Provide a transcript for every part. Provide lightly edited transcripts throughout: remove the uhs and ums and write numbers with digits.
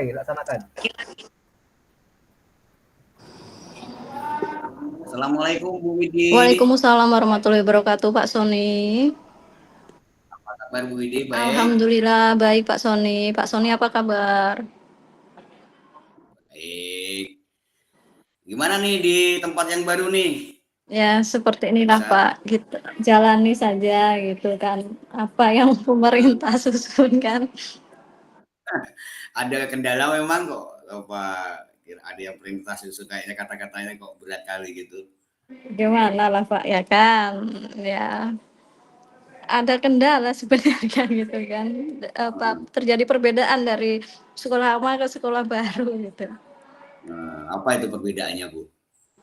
Laksanakan. Assalamualaikum Bu Widi. Waalaikumsalam warahmatullahi wabarakatuh, Pak Sony. Apa kabar Bu Widi? Baik. Alhamdulillah baik Pak Sony. Pak Sony apa kabar? Baik. Gimana nih di tempat yang baru nih? Ya seperti inilah Bisa Pak, gitu. Jalani saja gitu kan. Apa yang pemerintah susun kan. ada kendala memang kok apa ada yang perintah susu kayaknya kata-katanya kok berat kali gitu. Gimana lah Pak ya kan. Ya ada kendala sebenarnya gitu kan. Apa terjadi perbedaan dari sekolah lama ke sekolah baru gitu. Apa itu perbedaannya Bu?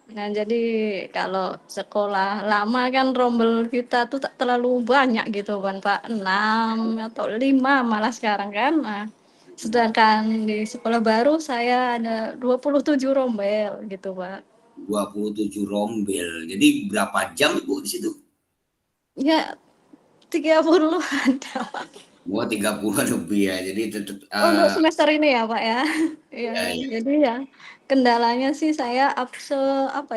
Nah, jadi kalau sekolah lama kan rombel kita tuh tak terlalu banyak gitu kan Pak, 6 atau 5 malah sekarang kan. Nah, sedangkan di sekolah baru saya ada 27 rombel gitu Pak. 27 rombel. Jadi berapa jam Bu di situ? Ya 30 ada Pak. Gua 30 lebih ya. Jadi tetap Untuk semester ini ya Pak ya. Ya, ya, ya, jadi ya kendalanya sih saya apa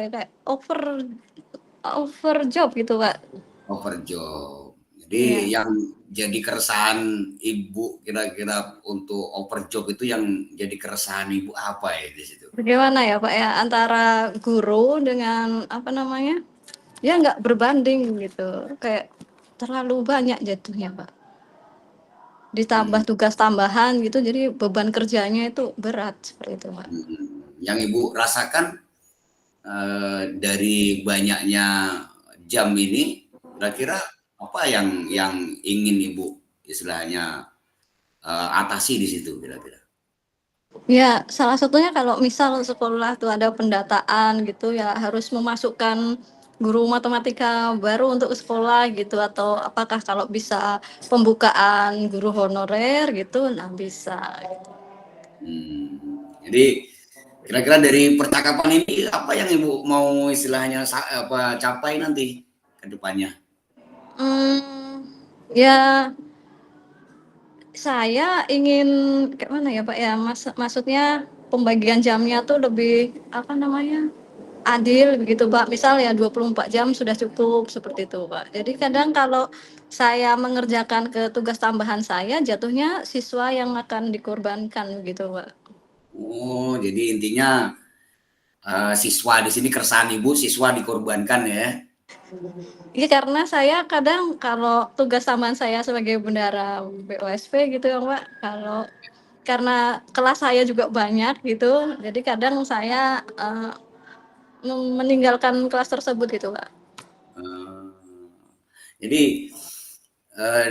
ya kayak over job gitu Pak. overjob. Jadi Iya. yang jadi keresahan Ibu kira-kira untuk overjob itu yang jadi keresahan Ibu apa ya di situ? Bagaimana ya Pak ya, antara guru dengan apa namanya, ya nggak berbanding gitu, kayak terlalu banyak jatuhnya Pak. Ditambah Hmm, tugas tambahan gitu, jadi beban kerjanya itu berat, seperti itu Pak. Yang Ibu rasakan dari banyaknya jam ini, kira-kira apa yang ingin Ibu istilahnya atasi di situ kira-kira? Ya, salah satunya kalau misal sekolah tuh ada pendataan gitu ya, harus memasukkan guru matematika baru untuk sekolah gitu, atau apakah kalau bisa pembukaan guru honorer gitu, nah bisa gitu. Jadi kira-kira dari percakapan ini apa yang Ibu mau istilahnya apa capai nanti ke depannya? Mmm, ya saya ingin kayak mana ya, Pak, ya, maksudnya pembagian jamnya tuh lebih, apa namanya, adil begitu, Pak. Misal ya 24 jam sudah cukup, seperti itu, Pak. Jadi kadang kalau saya mengerjakan ke tugas tambahan saya, jatuhnya siswa yang akan dikorbankan gitu, Pak. Oh, jadi intinya siswa di sini keresahan Ibu, siswa dikorbankan ya. Iya, karena saya kadang kalau tugas tambahan saya sebagai bendara BOSP gitu ya, Pak, karena kelas saya juga banyak gitu, jadi kadang saya, meninggalkan kelas tersebut gitu, Kak. Eh, jadi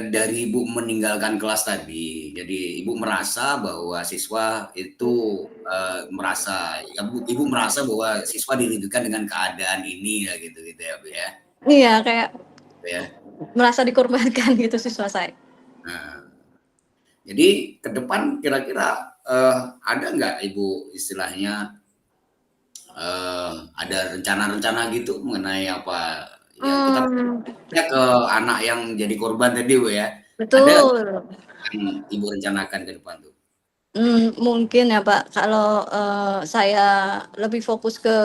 dari Ibu meninggalkan kelas tadi, jadi Ibu merasa bahwa siswa itu merasa, Ibu merasa bahwa siswa dirugikan dengan keadaan ini ya gitu gitu ya Bu ya. Iya, kayak Gitu ya. merasa dikorbankan gitu siswa saya. Nah, jadi ke depan kira-kira ada nggak Ibu istilahnya ada rencana-rencana gitu mengenai apa ya kita Mmm, ya ke anak yang jadi korban tadi Bu ya. Ada betul. yang Ibu rencanakan ke depan tuh? Mungkin ya, Pak, kalau, saya lebih fokus ke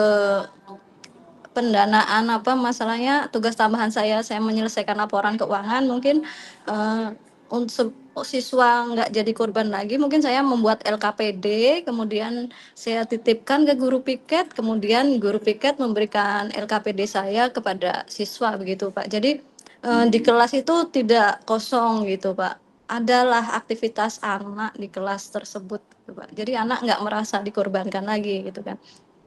pendanaan, apa, masalahnya tugas tambahan saya menyelesaikan laporan keuangan mungkin, untuk siswa nggak jadi korban lagi, mungkin saya membuat LKPD, kemudian saya titipkan ke guru piket, kemudian guru piket memberikan LKPD saya kepada siswa, begitu, Pak. Jadi, di Hmm. kelas itu tidak kosong gitu, Pak. Adalah aktivitas anak di kelas tersebut, gitu, Pak. Jadi anak nggak merasa dikorbankan lagi, gitu kan.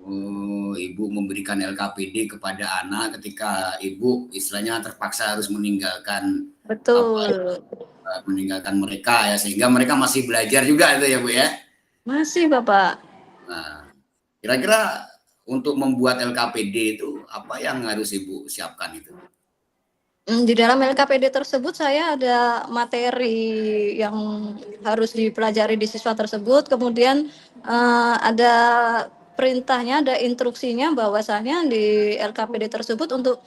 Oh, Ibu memberikan LKPD kepada anak ketika Ibu istilahnya terpaksa harus meninggalkan apa Betul. meninggalkan mereka ya sehingga mereka masih belajar juga itu ya Bu ya. Masih, Bapak. Nah, kira-kira untuk membuat LKPD itu apa yang harus Ibu siapkan itu? Di dalam LKPD tersebut saya ada materi yang harus dipelajari di siswa tersebut, kemudian, ada perintahnya, ada instruksinya bahwasanya di LKPD tersebut untuk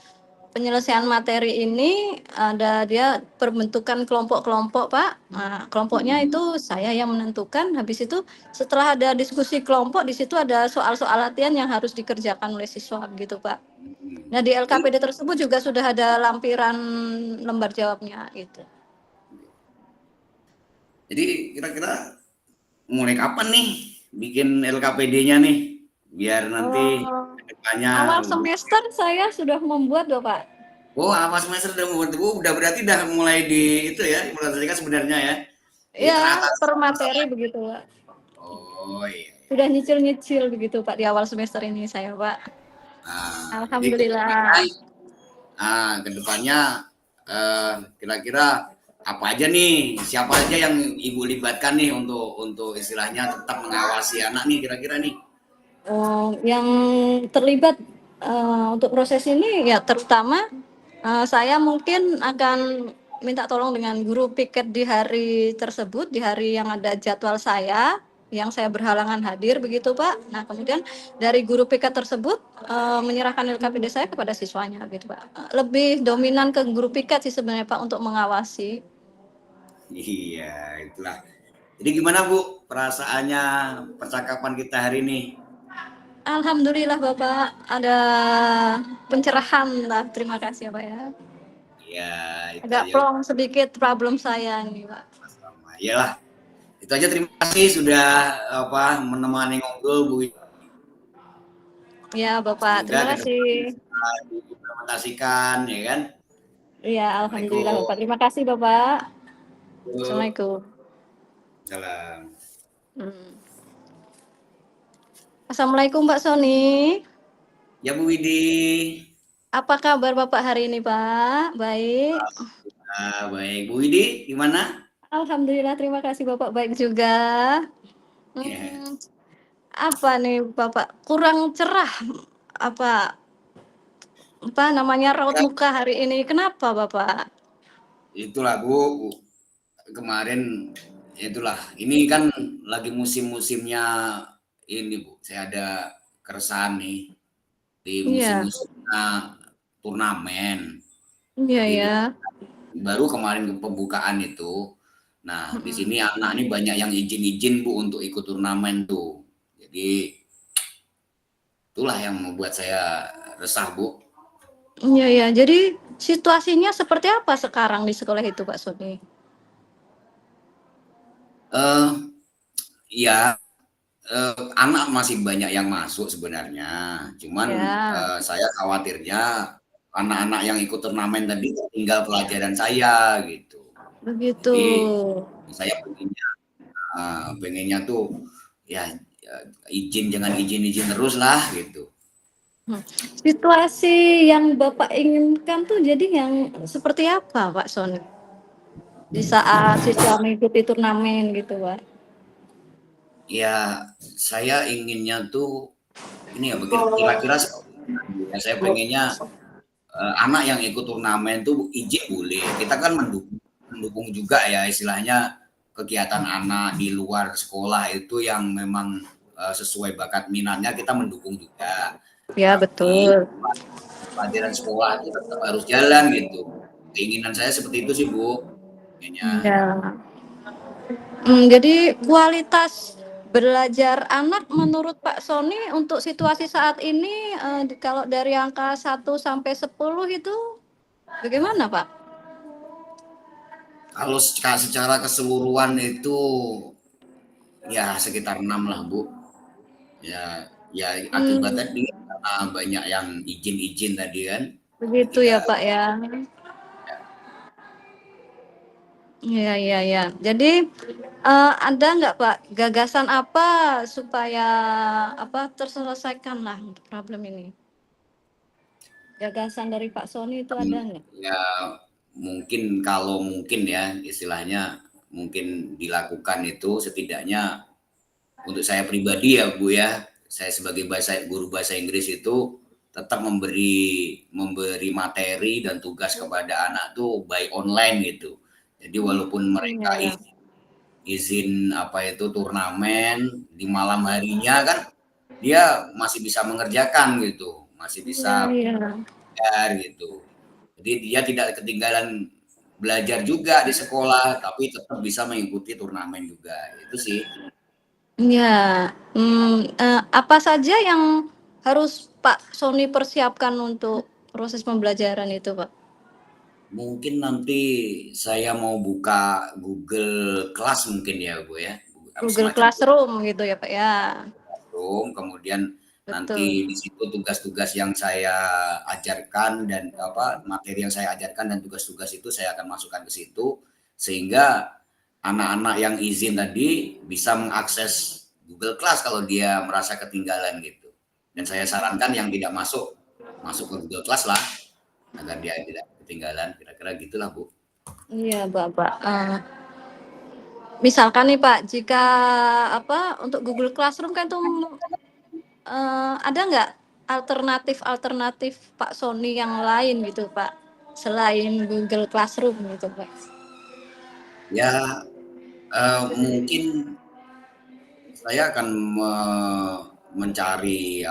penyelesaian materi ini ada dia perbentukan kelompok-kelompok, Pak. Nah, kelompoknya itu saya yang menentukan, habis itu setelah ada diskusi kelompok, di situ ada soal-soal latihan yang harus dikerjakan oleh siswa gitu, Pak. Mhm. Nah, di Jadi LKPD tersebut juga sudah ada lampiran lembar jawabnya gitu. jadi kira-kira mulai kapan nih bikin LKPD-nya nih? Biar nanti Oh, ke depannya awal semester saya sudah membuat loh, Pak. oh, awal semester udah membentuk, udah berarti udah mulai di itu ya, implementasikan sebenarnya ya. Jadi Ya, teratasi per materi masalah. begitu, Pak. Oh iya. Sudah nyicil-nyicil begitu, Pak, di awal semester ini saya, Pak. Nah, jadi ke depannya, Alhamdulillah. ke depannya kira-kira apa aja nih, siapa aja yang Ibu libatkan nih untuk istilahnya tetap mengawasi anak nih kira-kira nih? Yang terlibat, untuk proses ini ya terutama, saya mungkin akan minta tolong dengan guru piket di hari tersebut, di hari yang ada jadwal saya, yang saya berhalangan hadir begitu, Pak. Nah, kemudian dari guru piket tersebut, menyerahkan LKPD saya kepada siswanya gitu, Pak. Lebih dominan ke guru piket sih sebenarnya, Pak, untuk mengawasi. Iya, itulah. Jadi gimana Bu perasaannya percakapan kita hari ini? Alhamdulillah Bapak, ada pencerahan lah, terima kasih ya Pak ya. Ya, itu Agak aja plong sedikit problem saya nih Pak. sama. Iyalah, itu aja terima kasih sudah apa menemani ngobrol Bu. Ya Bapak, Semoga terima ke depan kasih. bisa diimplementasikan ya kan. Iya, alhamdulillah Assalamualaikum. Bapak. Terima kasih Bapak. Yuk, Assalamualaikum. salam. Hmm. Assalamualaikum Mbak Sony. Ya Bu Widi. Apa kabar Bapak hari ini Pak? Baik. Baik. Bu Widi gimana? Alhamdulillah, terima kasih Bapak baik juga. Ya, Hmm, apa nih Bapak? Kurang cerah apa apa namanya raut ya, muka hari ini? Kenapa Bapak? itulah Bu. Kemarin itulah. Ini kan lagi musim-musimnya ini Bu. Saya ada keresahan nih di Iya, musim-musimnya turnamen. iya Jadi ya. baru kemarin pembukaan itu. Nah, di Mhm. sini anak ini banyak yang izin-izin Bu untuk ikut turnamen tuh. Jadi itulah yang membuat saya resah Bu. Iya ya. Jadi situasinya seperti apa sekarang di sekolah itu Pak Sony? Eh ya anak masih banyak yang masuk sebenarnya. Cuman Ya, saya khawatirnya anak-anak yang ikut turnamen tadi tinggal pelajaran saya gitu. begitu. Jadi saya pengennya tuh ya, ya izin jangan izin-izin terus lah gitu. Hmm. Situasi yang Bapak inginkan tuh jadi yang seperti apa Pak Sony? Di saat siswa mengikuti turnamen gitu Pak? Ya saya inginnya tuh ini ya kira-kira seperti itu ya. Saya pengennya anak yang ikut turnamen tuh izin boleh. Kita kan mendukung, mendukung juga ya istilahnya kegiatan anak di luar sekolah itu yang memang sesuai bakat minatnya kita mendukung juga. Ya Tapi betul. pelajaran sekolah itu tetap harus jalan gitu. Keinginan saya seperti itu sih Bu. Kayaknya. Ya. Jadi kualitas belajar anak menurut Pak Sony untuk situasi saat ini, kalau dari angka 1 sampai 10 itu bagaimana, Pak? Kalau secara keseluruhan itu ya sekitar 6 lah Bu. Ya, ya akibat Mmm, tadi karena banyak yang izin-izin tadi kan. begitu ya, Ketika Pak, ya. Iya iya iya. Jadi, ada nggak, Pak, gagasan apa supaya, terselesaikanlah untuk problem ini? Gagasan dari Pak Sony itu ada nggak? ya mungkin kalau mungkin ya istilahnya mungkin dilakukan itu setidaknya untuk saya pribadi ya Bu ya, saya sebagai guru bahasa Inggris itu tetap memberi memberi materi dan tugas kepada anak tuh by online gitu. Jadi walaupun Iya mereka iya. izin apa itu turnamen di malam harinya kan dia masih bisa mengerjakan gitu, masih Iya bisa iya. belajar gitu. Jadi dia tidak ketinggalan belajar juga di sekolah, tapi tetap bisa mengikuti turnamen juga. Itu sih. Iya, apa saja yang harus Pak Sony persiapkan untuk proses pembelajaran itu, Pak? Mungkin nanti saya mau buka Google Class mungkin ya, Bu ya. Google Semacam Classroom gitu ya, Pak, ya? Classroom, kemudian nanti Betul. di situ tugas-tugas yang saya ajarkan dan materi yang saya ajarkan dan tugas-tugas itu saya akan masukkan ke situ sehingga anak-anak yang izin tadi bisa mengakses Google Class kalau dia merasa ketinggalan gitu. Dan saya sarankan yang tidak masuk masuk ke Google Class lah agar dia tidak ketinggalan. Kira-kira gitulah, Bu. Iya, Bapak. Misalkan nih Pak, jika untuk Google Classroom kan tuh ada nggak alternatif-alternatif Pak Sony yang lain gitu Pak, selain Google Classroom gitu Pak? Ya, mungkin saya akan mencari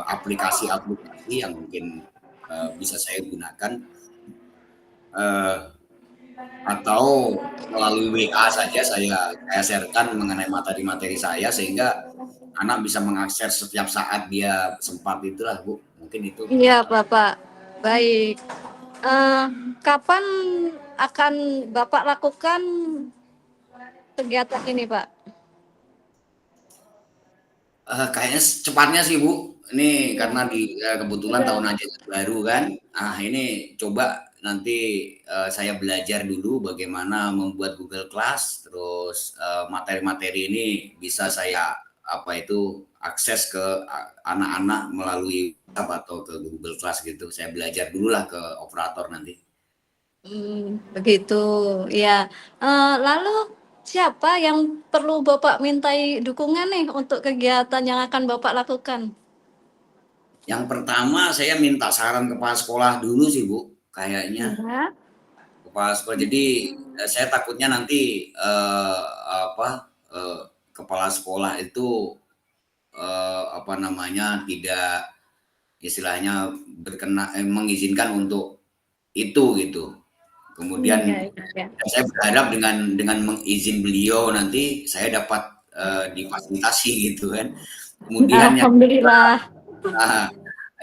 aplikasi-aplikasi yang mungkin bisa saya gunakan atau melalui WA saja saya sharekan mengenai materi-materi saya sehingga anak bisa mengakses setiap saat dia sempat itulah Bu. Mungkin itu. Iya Bapak, baik. Eh, Kapan akan Bapak lakukan kegiatan ini Pak? Kayaknya cepatnya sih Bu. Ini karena kebetulan tahun ajaran baru kan. Ini coba nanti saya belajar dulu bagaimana membuat Google Class, terus materi-materi ini bisa saya akses ke anak-anak melalui WhatsApp atau ke Google Class gitu. Saya belajar dulu lah ke operator nanti. Begitu, ya. Lalu siapa yang perlu Bapak mintai dukungan nih untuk kegiatan yang akan Bapak lakukan? Yang pertama saya minta saran kepala sekolah dulu sih Bu, kayaknya. Ya. Kepala sekolah. Jadi saya takutnya nanti kepala sekolah itu tidak istilahnya mengizinkan untuk itu gitu. Iya, Kemudian iya, iya. saya berharap dengan mengizin beliau nanti saya dapat difasilitasi gitu kan. Kemudian Alhamdulillah.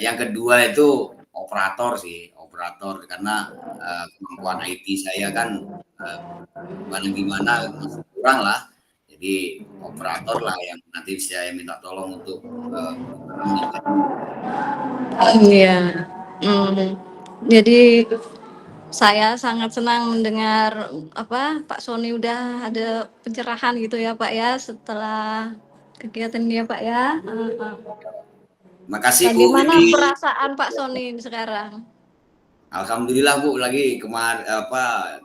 yang kedua itu operator sih, operator karena kemampuan IT saya kan gimana-gimana masih kurang lah. Jadi operator lah yang nanti saya minta tolong untuk Iya. Hmm. Jadi saya sangat senang mendengar Pak Sony udah ada pencerahan gitu ya Pak ya setelah kegiatan dia Pak ya. Makasih Bu. Bagaimana Jadi perasaan Pak Sony sekarang? alhamdulillah Bu lagi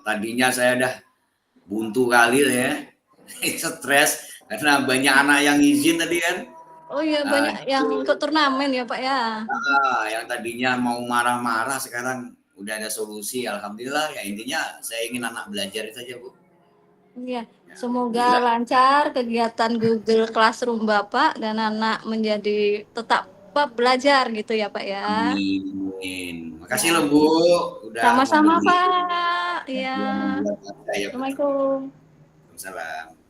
tadinya saya udah buntu kali ya. Stres karena banyak anak yang izin tadi kan. Oh iya banyak yang ikut turnamen ya Pak ya. Yang tadinya mau marah-marah sekarang udah ada solusi. Alhamdulillah ya intinya saya ingin anak belajar saja Bu. Iya, Ya, semoga alhamdulillah. lancar kegiatan Google Classroom Bapak dan anak menjadi tetap belajar gitu ya Pak ya. Amin. Makasih Ya, loh Bu udah sama-sama memberi Pak. Iya. yang membuat saya. Assalamualaikum. Waalaikumsalam.